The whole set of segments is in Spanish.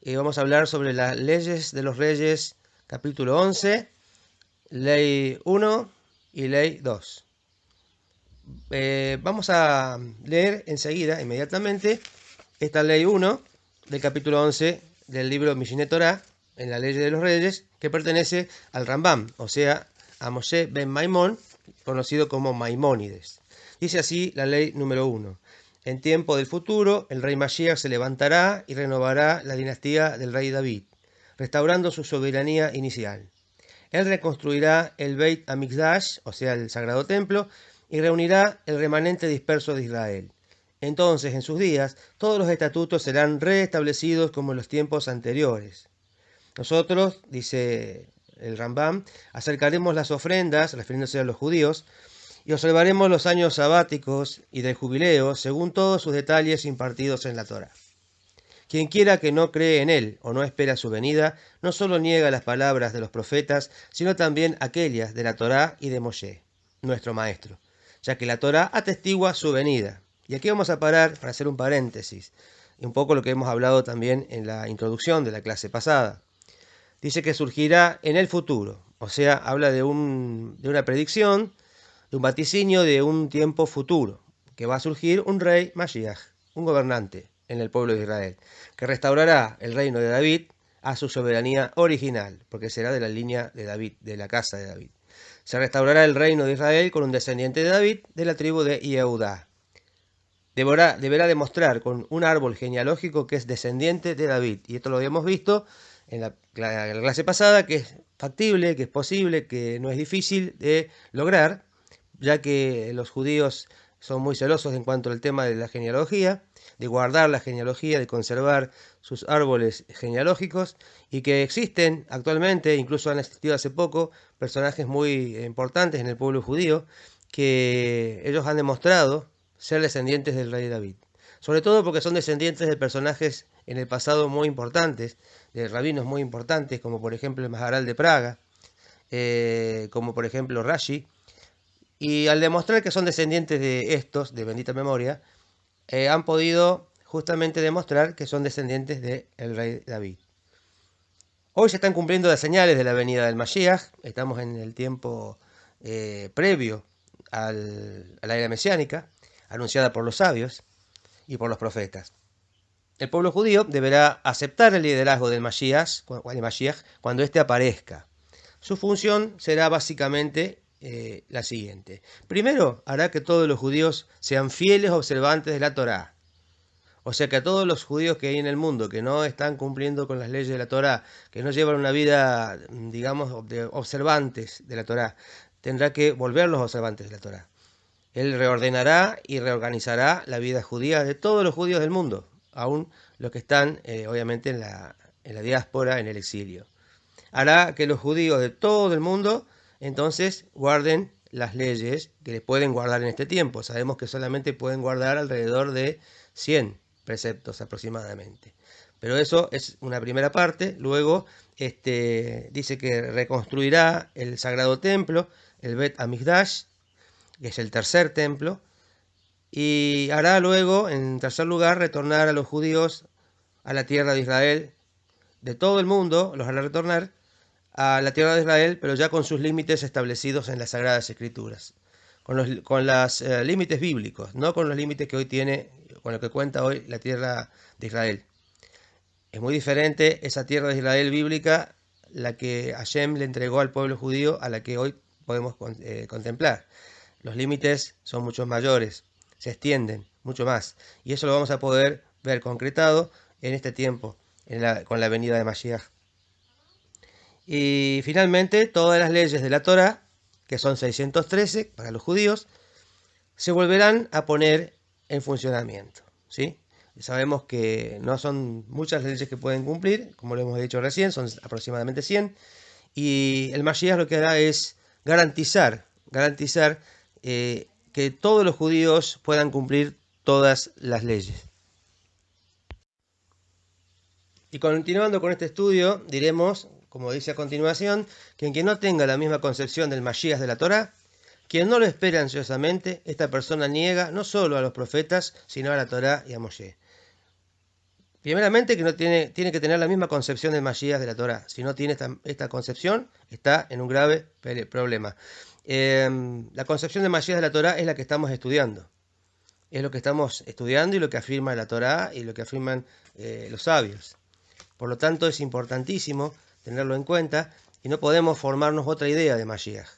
Vamos a hablar sobre las leyes de los reyes, capítulo 11, ley 1 y ley 2. Vamos a leer enseguida, inmediatamente, esta ley 1 del capítulo 11 del libro Mishneh Torah, en la ley de los reyes, que pertenece al Rambam, o sea, a Moshe ben Maimón, conocido como Maimónides. Dice así la ley número 1. En tiempo del futuro, el rey Mashiach se levantará y renovará la dinastía del rey David, restaurando su soberanía inicial. Él reconstruirá el Beit Hamikdash, o sea, el sagrado templo, y reunirá el remanente disperso de Israel. Entonces, en sus días, todos los estatutos serán reestablecidos como en los tiempos anteriores. Nosotros, dice el Rambam, acercaremos las ofrendas, refiriéndose a los judíos, y observaremos los años sabáticos y del jubileo, según todos sus detalles impartidos en la Torá. Quien quiera que no cree en él o no espera su venida, no solo niega las palabras de los profetas, sino también aquellas de la Torá y de Moshe, nuestro maestro, ya que la Torá atestigua su venida. Y aquí vamos a parar para hacer un paréntesis, y un poco lo que hemos hablado también en la introducción de la clase pasada. Dice que surgirá en el futuro, o sea, habla de una predicción, de un vaticinio de un tiempo futuro, que va a surgir un rey Mashiach, un gobernante en el pueblo de Israel, que restaurará el reino de David a su soberanía original, porque será de la línea de David, de la casa de David. Se restaurará el reino de Israel con un descendiente de David de la tribu de Yehudá. Deberá demostrar con un árbol genealógico que es descendiente de David. Y esto lo habíamos visto en la clase pasada, que es factible, que es posible, que no es difícil de lograr, ya que los judíos son muy celosos en cuanto al tema de la genealogía, de guardar la genealogía, de conservar sus árboles genealógicos, y que existen actualmente, incluso han existido hace poco, personajes muy importantes en el pueblo judío, que ellos han demostrado ser descendientes del rey David. Sobre todo porque son descendientes de personajes en el pasado muy importantes, de rabinos muy importantes, como por ejemplo el Maharal de Praga, como por ejemplo Rashi, y al demostrar que son descendientes de estos, de bendita memoria, han podido justamente demostrar que son descendientes del rey David. Hoy se están cumpliendo las señales de la venida del Mashiach, estamos en el tiempo previo a la era mesiánica, anunciada por los sabios y por los profetas. El pueblo judío deberá aceptar el liderazgo del Mashiach cuando éste aparezca. Su función será básicamente la siguiente. Primero, hará que todos los judíos sean fieles observantes de la Torá. O sea que a todos los judíos que hay en el mundo que no están cumpliendo con las leyes de la Torá, que no llevan una vida, digamos, de observantes de la Torá, tendrá que volverlos observantes de la Torá. Él reordenará y reorganizará la vida judía de todos los judíos del mundo, aún los que están, obviamente, en la diáspora, en el exilio. Hará que los judíos de todo el mundo, entonces, guarden las leyes que les pueden guardar en este tiempo. Sabemos que solamente pueden guardar alrededor de 100 preceptos aproximadamente. Pero eso es una primera parte. Luego dice que reconstruirá el sagrado templo, el Bet Hamikdash, que es el tercer templo, y hará luego, en tercer lugar, retornar a los judíos a la tierra de Israel. De todo el mundo los hará retornar a la tierra de Israel, pero ya con sus límites establecidos en las Sagradas Escrituras, con los límites bíblicos, no con los límites que hoy tiene, con lo que cuenta hoy la tierra de Israel. Es muy diferente esa tierra de Israel bíblica, la que Hashem le entregó al pueblo judío, a la que hoy podemos contemplar. Los límites son mucho mayores, se extienden mucho más, y eso lo vamos a poder ver concretado en este tiempo, con la venida de Mashiach. Y finalmente, todas las leyes de la Torá, que son 613 para los judíos, se volverán a poner en funcionamiento, ¿sí? Sabemos que no son muchas las leyes que pueden cumplir, como lo hemos dicho recién, son aproximadamente 100, y el Mashiach lo que hará es garantizar que todos los judíos puedan cumplir todas las leyes. Y continuando con este estudio, diremos, como dice a continuación, que quien no tenga la misma concepción del Mashiach de la Torá, quien no lo espera ansiosamente, esta persona niega no solo a los profetas, sino a la Torá y a Moshe. Primeramente que no tiene que tener la misma concepción del Mashiach de la Torá. Si no tiene esta concepción, está en un grave problema. La concepción del Mashiach de la Torá es la que estamos estudiando. Es lo que estamos estudiando y lo que afirma la Torá y lo que afirman los sabios. Por lo tanto, es importantísimo tenerlo en cuenta y no podemos formarnos otra idea de Mashiach.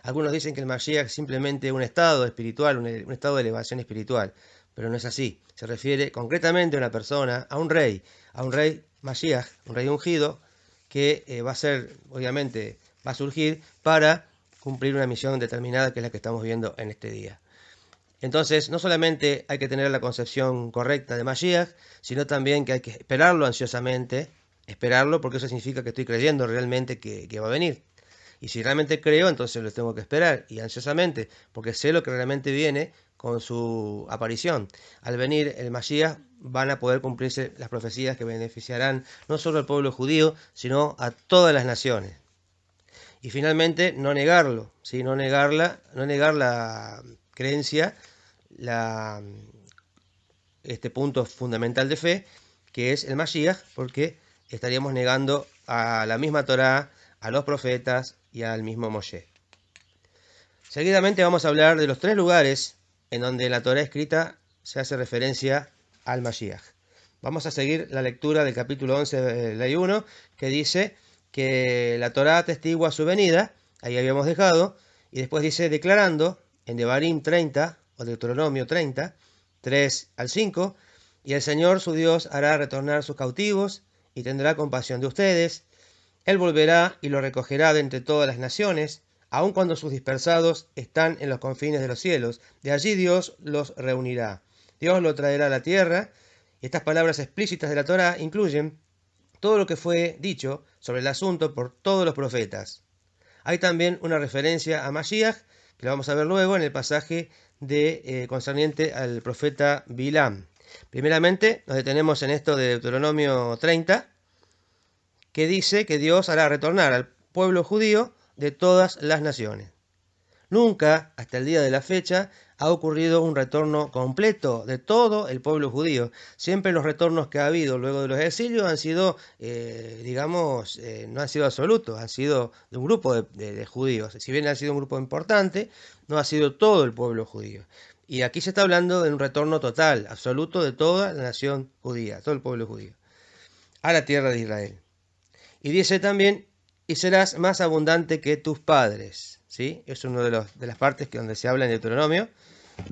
Algunos dicen que el Mashiach es simplemente un estado espiritual, un estado de elevación espiritual, pero no es así. Se refiere concretamente a una persona, a un rey Mashiach, un rey ungido, que va a ser, obviamente, va a surgir para cumplir una misión determinada que es la que estamos viendo en este día. Entonces, no solamente hay que tener la concepción correcta de Mashiach, sino también que hay que esperarlo ansiosamente, esperarlo porque eso significa que estoy creyendo realmente que va a venir. Y si realmente creo, entonces lo tengo que esperar y ansiosamente, porque sé lo que realmente viene con su aparición. Al venir el Mashiach van a poder cumplirse las profecías que beneficiarán no solo al pueblo judío, sino a todas las naciones. Y finalmente, no negarlo, ¿sí? no negar la creencia, este punto fundamental de fe, que es el Mashiach, porque estaríamos negando a la misma Torá, a los profetas y al mismo Moshe. Seguidamente vamos a hablar de los 3 lugares en donde la Torá escrita se hace referencia al Mashiach. Vamos a seguir la lectura del capítulo 11, ley 1, que dice que la Torá atestigua su venida, ahí habíamos dejado, y después dice declarando en Devarim 30, o Deuteronomio 30, 3 al 5, y el Señor su Dios hará retornar sus cautivos, y tendrá compasión de ustedes. Él volverá y lo recogerá de entre todas las naciones, aun cuando sus dispersados están en los confines de los cielos. De allí Dios los reunirá. Dios lo traerá a la tierra. Y estas palabras explícitas de la Torá incluyen todo lo que fue dicho sobre el asunto por todos los profetas. Hay también una referencia a Mashiach, que lo vamos a ver luego en el pasaje concerniente al profeta Bilam. Primeramente nos detenemos en esto de Deuteronomio 30, que dice que Dios hará retornar al pueblo judío de todas las naciones. Nunca, hasta el día de la fecha, ha ocurrido un retorno completo de todo el pueblo judío. Siempre los retornos que ha habido luego de los exilios han sido, no han sido absolutos, han sido de un grupo de judíos. Si bien ha sido un grupo importante, no ha sido todo el pueblo judío. Y aquí se está hablando de un retorno total, absoluto de toda la nación judía, todo el pueblo judío, a la tierra de Israel. Y dice también, y serás más abundante que tus padres. ¿Sí? Es una de las partes donde se habla en Deuteronomio.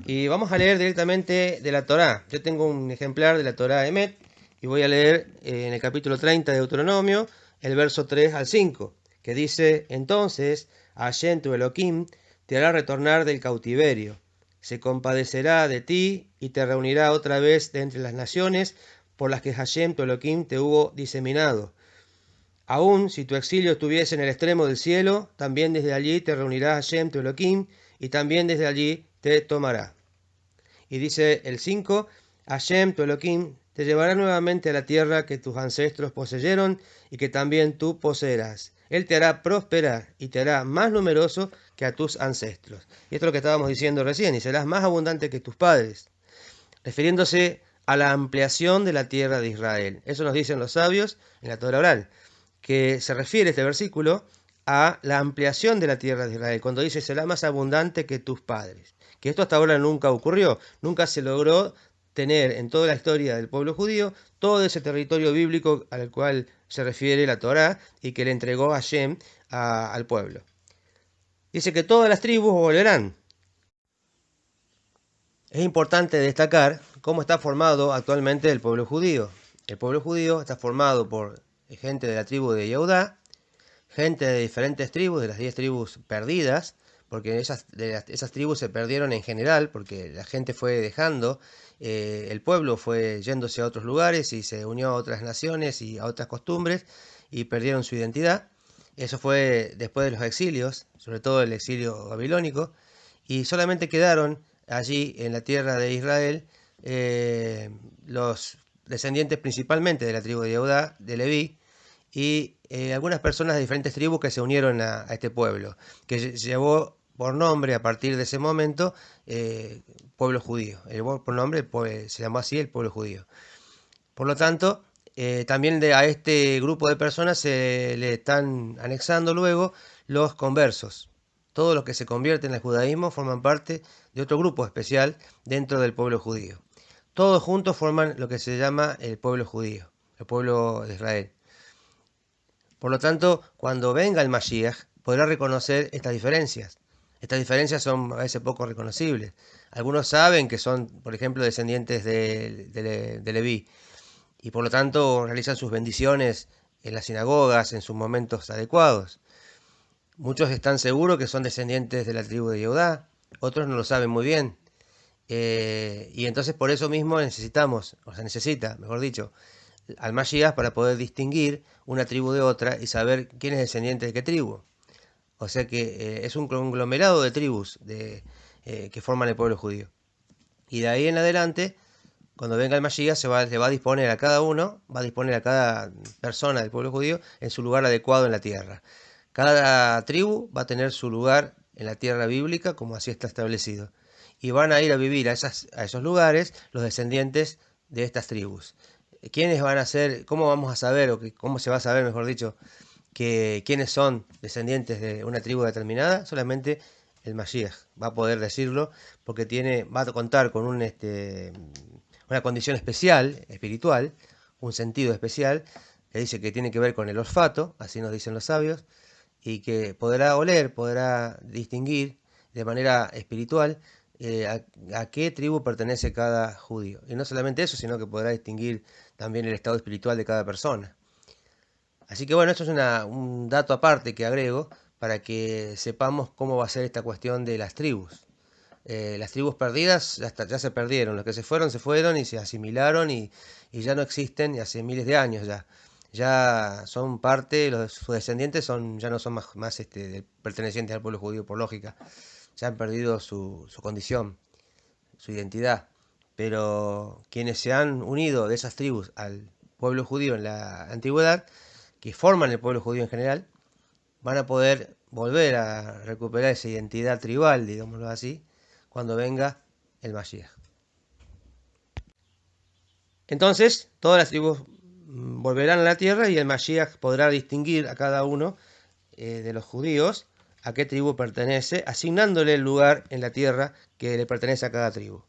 Y vamos a leer directamente de la Torá. Yo tengo un ejemplar de la Torá Emet y voy a leer en el capítulo 30 de Deuteronomio, el verso 3 al 5, que dice, entonces Hashem tu Elohim te hará retornar del cautiverio, se compadecerá de ti y te reunirá otra vez de entre las naciones por las que Hashem tu Elohim te hubo diseminado. Aún si tu exilio estuviese en el extremo del cielo, también desde allí te reunirá Hashem tu Elohim, y también desde allí te tomará. Y dice el 5, Hashem tu Elohim te llevará nuevamente a la tierra que tus ancestros poseyeron y que también tú poseerás. Él te hará prosperar y te hará más numeroso que a tus ancestros. Y esto es lo que estábamos diciendo recién, y serás más abundante que tus padres, refiriéndose a la ampliación de la tierra de Israel. Eso nos dicen los sabios en la Torá oral, que se refiere este versículo a la ampliación de la tierra de Israel, cuando dice será más abundante que tus padres, que esto hasta ahora nunca ocurrió, nunca se logró tener en toda la historia del pueblo judío todo ese territorio bíblico al cual se refiere la Torá y que le entregó Hashem al pueblo. Dice que todas las tribus volverán. Es importante destacar cómo está formado actualmente el pueblo judío. El pueblo judío está formado por gente de la tribu de Yehudá, gente de diferentes tribus, de las 10 tribus perdidas, porque esas tribus se perdieron en general, porque la gente fue dejando, el pueblo fue yéndose a otros lugares y se unió a otras naciones y a otras costumbres y perdieron su identidad. Eso fue después de los exilios, sobre todo el exilio babilónico, y solamente quedaron allí en la tierra de Israel los descendientes principalmente de la tribu de Yehudá, de Leví, y algunas personas de diferentes tribus que se unieron a este pueblo, que llevó por nombre a partir de ese momento pueblo judío. Por nombre se llamó así el pueblo judío. Por lo tanto, También a este grupo de personas se le están anexando luego los conversos. Todos los que se convierten al judaísmo forman parte de otro grupo especial dentro del pueblo judío. Todos juntos forman lo que se llama el pueblo judío, el pueblo de Israel. Por lo tanto, cuando venga el Mashiach, podrá reconocer estas diferencias. Estas diferencias son a veces poco reconocibles. Algunos saben que son, por ejemplo, descendientes de Leví, y por lo tanto realizan sus bendiciones en las sinagogas en sus momentos adecuados. Muchos están seguros que son descendientes de la tribu de Judá, otros no lo saben muy bien. Y entonces por eso mismo necesitamos, o se necesita, mejor dicho, al Mashiach para poder distinguir una tribu de otra y saber quién es descendiente de qué tribu. O sea que es un conglomerado de tribus que forman el pueblo judío. Y de ahí en adelante, cuando venga el Mashiach, le va a disponer a cada uno, va a disponer a cada persona del pueblo judío en su lugar adecuado en la tierra. Cada tribu va a tener su lugar en la tierra bíblica, como así está establecido. Y van a ir a vivir a esos lugares los descendientes de estas tribus. ¿Quiénes van a ser, cómo vamos a saber, cómo se va a saber, mejor dicho, que quiénes son descendientes de una tribu determinada? Solamente el Mashiach va a poder decirlo, porque va a contar con una condición especial, espiritual, un sentido especial, que dice que tiene que ver con el olfato, así nos dicen los sabios, y que podrá oler, podrá distinguir de manera espiritual a qué tribu pertenece cada judío. Y no solamente eso, sino que podrá distinguir también el estado espiritual de cada persona. Así que bueno, esto es un dato aparte que agrego para que sepamos cómo va a ser esta cuestión de las tribus. Las tribus perdidas ya se perdieron, los que se fueron y se asimilaron y ya no existen hace miles de años ya. Ya son parte, sus descendientes ya no son más pertenecientes al pueblo judío por lógica. Ya han perdido su condición, su identidad. Pero quienes se han unido de esas tribus al pueblo judío en la antigüedad, que forman el pueblo judío en general, van a poder volver a recuperar esa identidad tribal, digámoslo así, cuando venga el Mashiach. Entonces, todas las tribus volverán a la tierra y el Mashiach podrá distinguir a cada uno de los judíos a qué tribu pertenece, asignándole el lugar en la tierra que le pertenece a cada tribu.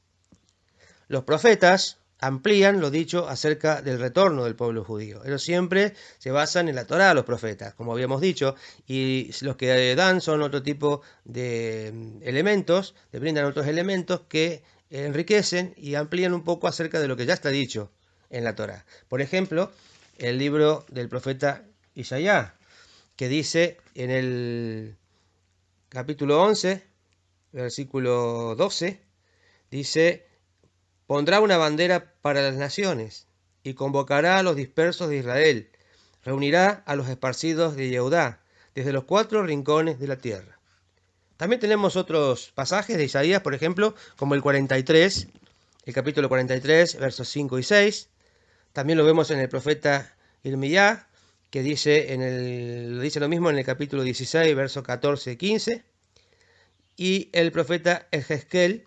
Los profetas amplían lo dicho acerca del retorno del pueblo judío. Ellos siempre se basan en la Torá, los profetas, como habíamos dicho, y los que dan son otro tipo de elementos, le brindan otros elementos que enriquecen y amplían un poco acerca de lo que ya está dicho en la Torá. Por ejemplo, el libro del profeta Isaías, que dice en el capítulo 11, versículo 12, dice: pondrá una bandera para las naciones y convocará a los dispersos de Israel, reunirá a los esparcidos de Yehudá desde los 4 rincones de la tierra. También tenemos otros pasajes de Isaías, por ejemplo, como el 43, el capítulo 43, versos 5 y 6. También lo vemos en el profeta Irmiyá, que dice lo mismo en el capítulo 16, versos 14 y 15. Y el profeta Ezequiel,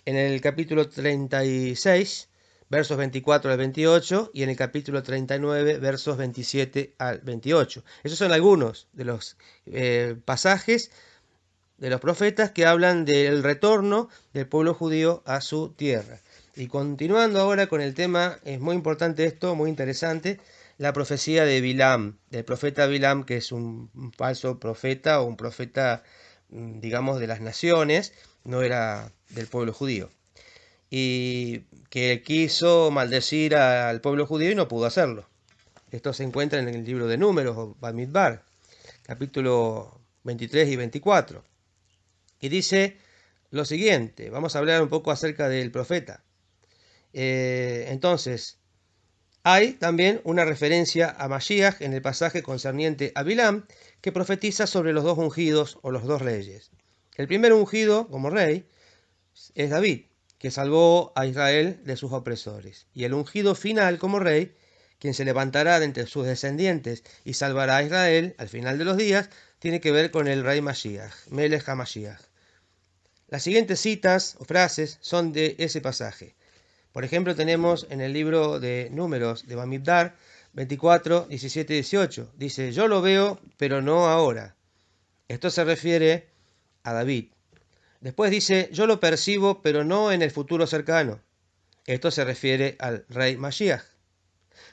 en el capítulo 36, versos 24 al 28, y en el capítulo 39, versos 27 al 28. Esos son algunos de los pasajes de los profetas que hablan del retorno del pueblo judío a su tierra. Y continuando ahora con el tema, es muy importante esto, muy interesante, la profecía de Bilam, del profeta Bilam, que es un falso profeta o un profeta, digamos, de las naciones, no era del pueblo judío, y que quiso maldecir al pueblo judío y no pudo hacerlo. Esto se encuentra en el libro de Números, o Bamidbar, capítulo 23 y 24. Y dice lo siguiente, vamos a hablar un poco acerca del profeta. Entonces, hay también una referencia a Mashiach en el pasaje concerniente a Bilam, que profetiza sobre los dos ungidos o los dos reyes. El primer ungido como rey es David, que salvó a Israel de sus opresores. Y el ungido final como rey, quien se levantará de entre sus descendientes y salvará a Israel al final de los días, tiene que ver con el rey Mashiach, Melech HaMashiach. Las siguientes citas o frases son de ese pasaje. Por ejemplo, tenemos en el libro de Números de Bamidbar 24, 17 y 18. Dice, yo lo veo, pero no ahora. Esto se refiere a David. Después dice, yo lo percibo, pero no en el futuro cercano. Esto se refiere al rey Mashiach.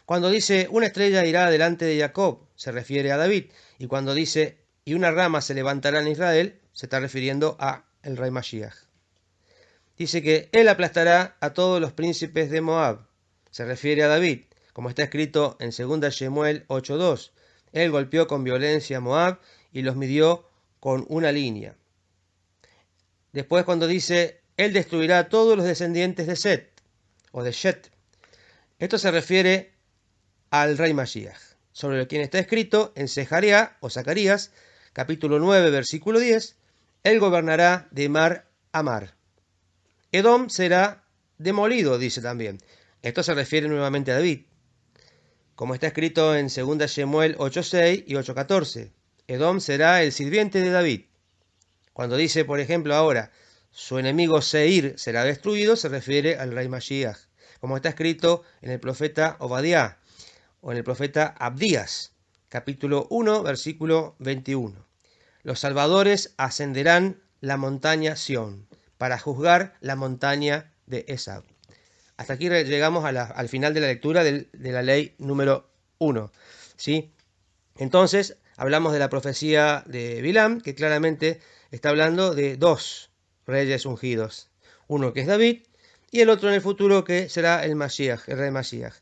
Cuando dice, una estrella irá delante de Jacob, se refiere a David. Y cuando dice, y una rama se levantará en Israel, se está refiriendo a el rey Mashiach. Dice que él aplastará a todos los príncipes de Moab. Se refiere a David, como está escrito en 2 Shemuel 8:2. Él golpeó con violencia a Moab y los midió con una línea. Después cuando dice, él destruirá a todos los descendientes de Set, o de Shet. Esto se refiere al rey Mashiach, sobre quien está escrito en Zeharia o Zacarías, capítulo 9, versículo 10, él gobernará de mar a mar. Edom será demolido, dice también. Esto se refiere nuevamente a David, como está escrito en 2 Shemuel 8:6 y 8:14. Edom será el sirviente de David. Cuando dice, por ejemplo, ahora, su enemigo Seir será destruido, se refiere al rey Mashiach, como está escrito en el profeta Obadiah, o en el profeta Abdías, capítulo 1, versículo 21. Los salvadores ascenderán la montaña Sión, para juzgar la montaña de Esab. Hasta aquí llegamos al final de la lectura de la ley número 1. ¿Sí? Entonces, hablamos de la profecía de Bilam, que claramente está hablando de dos reyes ungidos. Uno que es David, y el otro en el futuro que será el Mashiach, el rey Mashiach,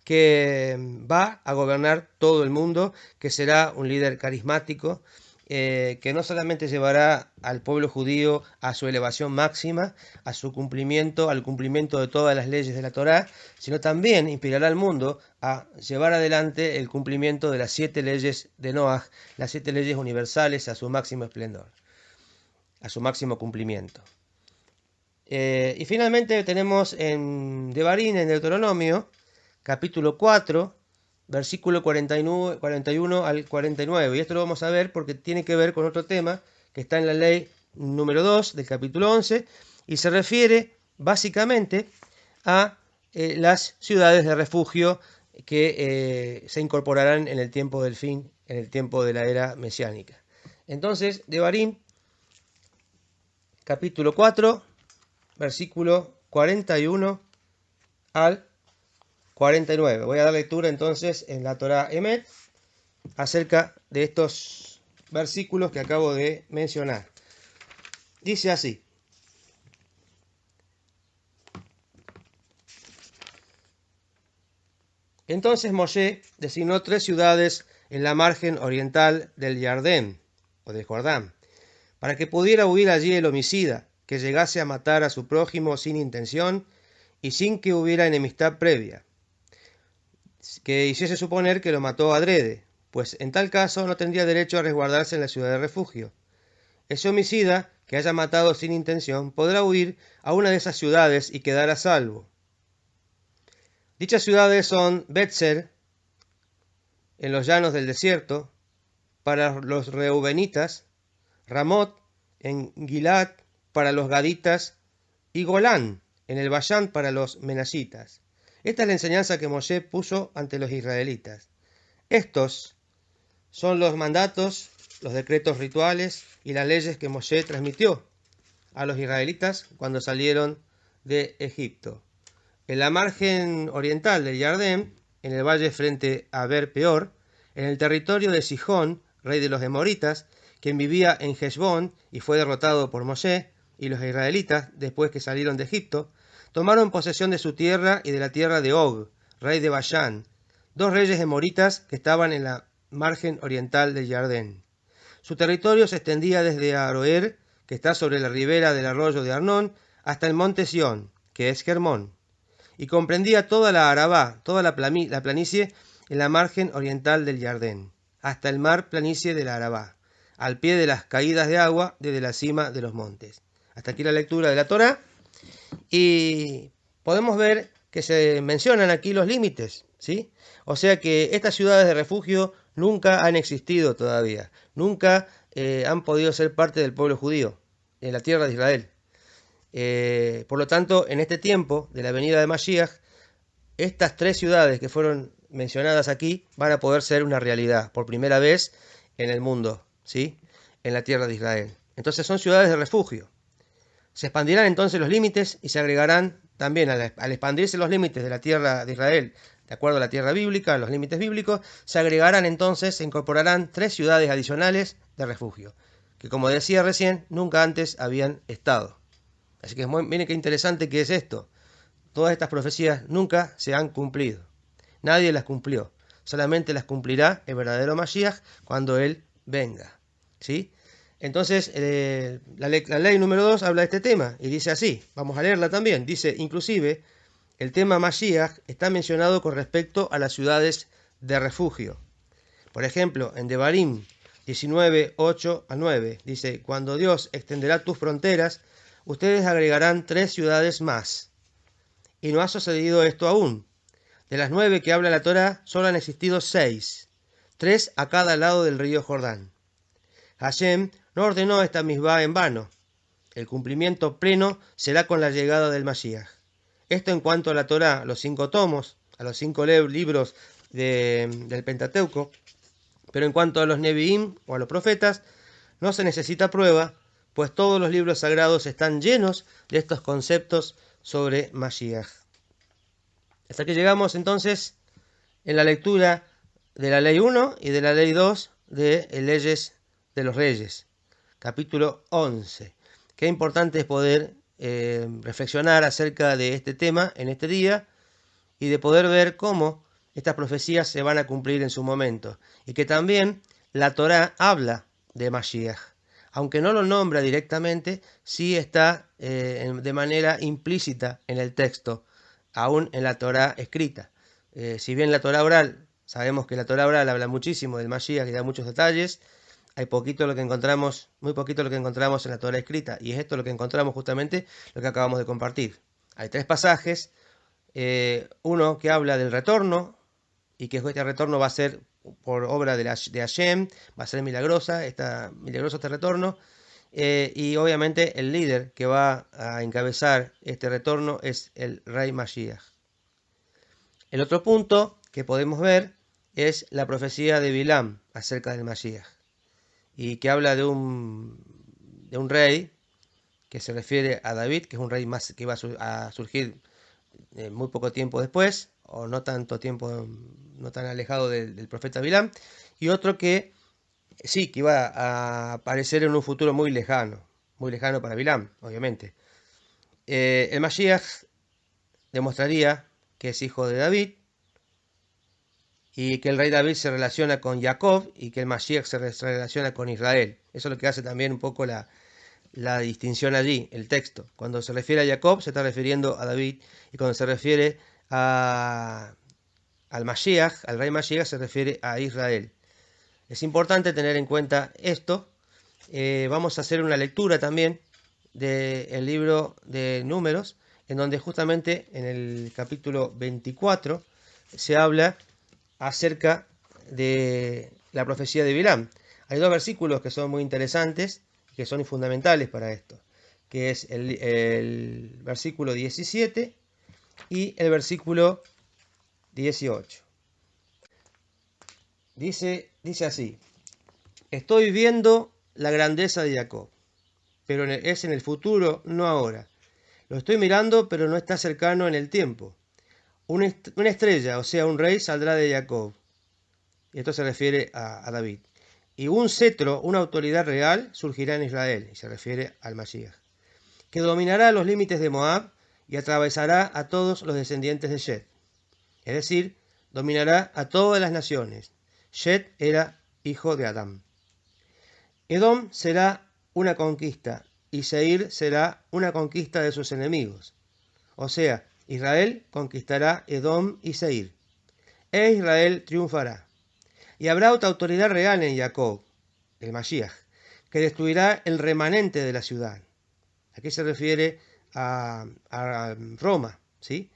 que va a gobernar todo el mundo, que será un líder carismático, que no solamente llevará al pueblo judío a su elevación máxima, a su cumplimiento, al cumplimiento de todas las leyes de la Torá, sino también inspirará al mundo a llevar adelante el cumplimiento de las 7 leyes de Noaj, las 7 leyes universales a su máximo esplendor, a su máximo cumplimiento. Y finalmente tenemos en Devarim, en Deuteronomio, capítulo 4, versículo 41 al 49. Y esto lo vamos a ver porque tiene que ver con otro tema que está en la ley número 2 del capítulo 11 y se refiere básicamente a las ciudades de refugio que se incorporarán en el tiempo del fin, en el tiempo de la era mesiánica. Entonces, Devarim, capítulo 4, versículo 41 al 49. Voy a dar lectura entonces en la Torá Emet acerca de estos versículos que acabo de mencionar. Dice así: Entonces Moshe designó 3 ciudades en la margen oriental del Jardén, o del Jordán, para que pudiera huir allí el homicida, que llegase a matar a su prójimo sin intención y sin que hubiera enemistad previa, que hiciese suponer que lo mató adrede, pues en tal caso no tendría derecho a resguardarse en la ciudad de refugio. Ese homicida que haya matado sin intención podrá huir a una de esas ciudades y quedar a salvo. Dichas ciudades son Betzer, en los llanos del desierto, para los reubenitas, Ramot, en Gilad, para los gaditas, y Golán, en el Bayán, para los menasitas. Esta es la enseñanza que Moshe puso ante los israelitas. Estos son los mandatos, los decretos rituales y las leyes que Moshe transmitió a los israelitas cuando salieron de Egipto. En la margen oriental del Jardén, en el valle frente a Ber Peor, en el territorio de Sihón, rey de los Emoritas, quien vivía en Heshbón y fue derrotado por Moshe y los israelitas después que salieron de Egipto, tomaron posesión de su tierra y de la tierra de Og, rey de Bashán, 2 reyes emoritas que estaban en la margen oriental del Jardén. Su territorio se extendía desde Aroer, que está sobre la ribera del arroyo de Arnón, hasta el monte Sión, que es Hermón, y comprendía toda la Arabá, toda la planicie en la margen oriental del Jardén, hasta el mar planicie de la Arabá, al pie de las caídas de agua desde la cima de los montes. Hasta aquí la lectura de la Torá, y podemos ver que se mencionan aquí los límites, ¿sí? O sea que estas ciudades de refugio nunca han existido todavía, nunca han podido ser parte del pueblo judío en la tierra de Israel. Por lo tanto, en este tiempo de la venida de Mashiach, estas tres ciudades que fueron mencionadas aquí van a poder ser una realidad por primera vez en el mundo, ¿sí? En la tierra de Israel. Entonces son ciudades de refugio. Se expandirán entonces los límites y se agregarán también, al expandirse los límites de la tierra de Israel, de acuerdo a la tierra bíblica, los límites bíblicos, se agregarán entonces, se incorporarán tres ciudades adicionales de refugio, que como decía recién, nunca antes habían estado. Así que miren qué interesante que es esto. Todas estas profecías nunca se han cumplido. Nadie las cumplió. Solamente las cumplirá el verdadero Mashiach cuando Él venga. ¿Sí? Entonces, la ley número 2 habla de este tema y dice así. Vamos a leerla también. Dice, inclusive, el tema Mashiach está mencionado con respecto a las ciudades de refugio. Por ejemplo, en Devarim 19, 8 a 9, dice, cuando Dios extenderá tus fronteras, ustedes agregarán 3 ciudades más. Y no ha sucedido esto aún. De las 9 que habla la Torá, solo han existido 6, 3 a cada lado del río Jordán. Hashem no ordenó esta misbá en vano. El cumplimiento pleno será con la llegada del Mashiach. Esto en cuanto a la Torá, los 5 tomos, a los 5 libros del Pentateuco, pero en cuanto a los Nevi'im o a los profetas, no se necesita prueba, pues todos los libros sagrados están llenos de estos conceptos sobre Mashiach. Hasta que llegamos entonces en la lectura de la ley 1 y de la ley 2 de Leyes de los Reyes, capítulo 11. Qué importante es poder reflexionar acerca de este tema en este día y de poder ver cómo estas profecías se van a cumplir en su momento. Y que también la Torá habla de Mashiach. Aunque no lo nombra directamente, sí está de manera implícita en el texto, aún en la Torá escrita. Si bien la Torá oral, sabemos que la Torá oral habla muchísimo del Mashiach y da muchos detalles, hay poquito lo que encontramos, muy poquito lo que encontramos en la Torá escrita, y es esto lo que encontramos justamente lo que acabamos de compartir. Hay 3 pasajes, uno que habla del retorno, y que este retorno va a ser por obra de Hashem, va a ser milagroso este retorno, y obviamente el líder que va a encabezar este retorno es el Rey Mashiach. El otro punto que podemos ver es la profecía de Bilam acerca del Mashiach, y que habla de un rey que se refiere a David, que es un rey más que va a surgir muy poco tiempo después, o no tanto tiempo, no tan alejado del profeta Bilam, y otro que sí, que iba a aparecer en un futuro muy lejano para Bilam, obviamente. El Mashiach demostraría que es hijo de David, y que el rey David se relaciona con Jacob, y que el Mashiach se relaciona con Israel. Eso es lo que hace también un poco la distinción allí, el texto. Cuando se refiere a Jacob, se está refiriendo a David, y cuando se refiere al Mashiach, al rey Mashiach, se refiere a Israel. Es importante tener en cuenta esto. Vamos a hacer una lectura también del libro de Números, en donde justamente en el capítulo 24 se habla acerca de la profecía de Bilam. Hay 2 versículos que son muy interesantes, que son fundamentales para esto, que es el versículo 17 y el versículo 18. Dice así: estoy viendo la grandeza de Jacob, pero es en el futuro, no ahora. Lo estoy mirando, pero no está cercano en el tiempo. Una estrella, o sea, un rey, saldrá de Jacob. Y esto se refiere a David. Y un cetro, una autoridad real, surgirá en Israel, y se refiere al Mashiach, que dominará los límites de Moab y atravesará a todos los descendientes de Shet. Es decir, dominará a todas las naciones. Shet era hijo de Adán. Edom será una conquista, y Seir será una conquista de sus enemigos. O sea, Israel conquistará Edom y Seir, e Israel triunfará. Y habrá otra autoridad real en Jacob, el Mashiach, que destruirá el remanente de la ciudad. Aquí se refiere a Roma, ¿sí?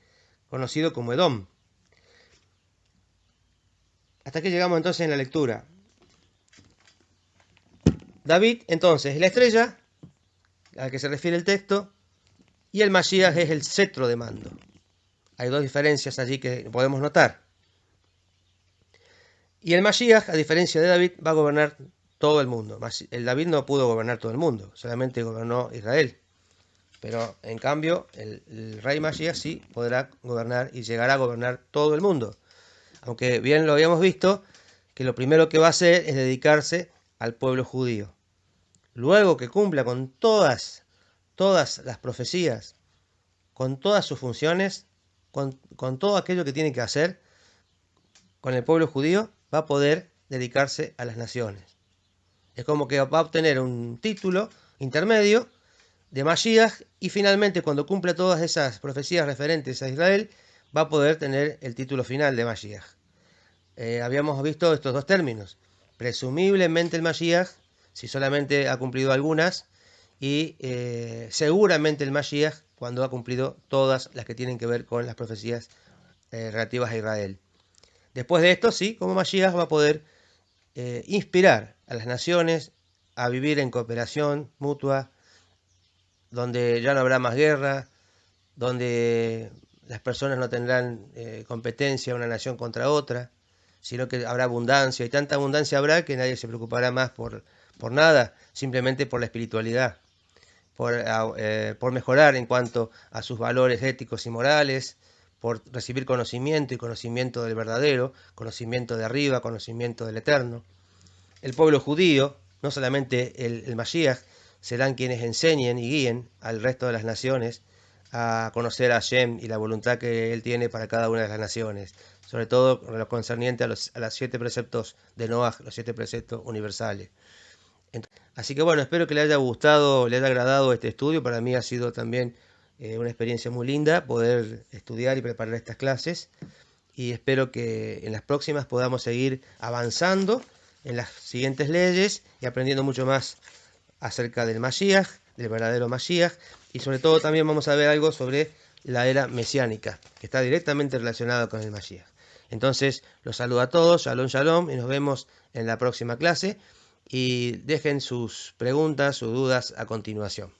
Conocido como Edom. Hasta que llegamos entonces en la lectura. David, entonces, la estrella a la que se refiere el texto, y el Mashiach es el cetro de mando. Hay dos diferencias allí que podemos notar. Y el Mashiach, a diferencia de David, va a gobernar todo el mundo. El David no pudo gobernar todo el mundo, solamente gobernó Israel. Pero en cambio, el rey Mashiach sí podrá gobernar y llegará a gobernar todo el mundo. Aunque bien lo habíamos visto, que lo primero que va a hacer es dedicarse al pueblo judío. Luego que cumpla con todas las profecías, con todas sus funciones, con todo aquello que tiene que hacer con el pueblo judío, va a poder dedicarse a las naciones. Es como que va a obtener un título intermedio de Mashiach y finalmente cuando cumpla todas esas profecías referentes a Israel, va a poder tener el título final de Mashiach. Habíamos visto estos dos términos. Presumiblemente el Mashiach, si solamente ha cumplido algunas, y seguramente el Mashiach cuando ha cumplido todas las que tienen que ver con las profecías relativas a Israel. Después de esto, sí, como Mashiach va a poder inspirar a las naciones a vivir en cooperación mutua, donde ya no habrá más guerra, donde las personas no tendrán competencia una nación contra otra, sino que habrá abundancia, y tanta abundancia habrá que nadie se preocupará más por nada, simplemente por la espiritualidad, por mejorar en cuanto a sus valores éticos y morales, por recibir conocimiento y conocimiento del verdadero, conocimiento de arriba, conocimiento del eterno. El pueblo judío, no solamente el Mashiach, serán quienes enseñen y guíen al resto de las naciones a conocer a Hashem y la voluntad que Él tiene para cada una de las naciones, sobre todo con lo concerniente a los 7 preceptos de Noah, los 7 preceptos universales. Así que bueno, espero que le haya gustado, le haya agradado este estudio. Para mí ha sido también una experiencia muy linda poder estudiar y preparar estas clases, y espero que en las próximas podamos seguir avanzando en las siguientes leyes y aprendiendo mucho más acerca del Mashiach, del verdadero Mashiach, y sobre todo también vamos a ver algo sobre la era mesiánica, que está directamente relacionada con el Mashiach. Entonces, los saludo a todos, shalom shalom, y nos vemos en la próxima clase, y dejen sus preguntas, sus dudas a continuación.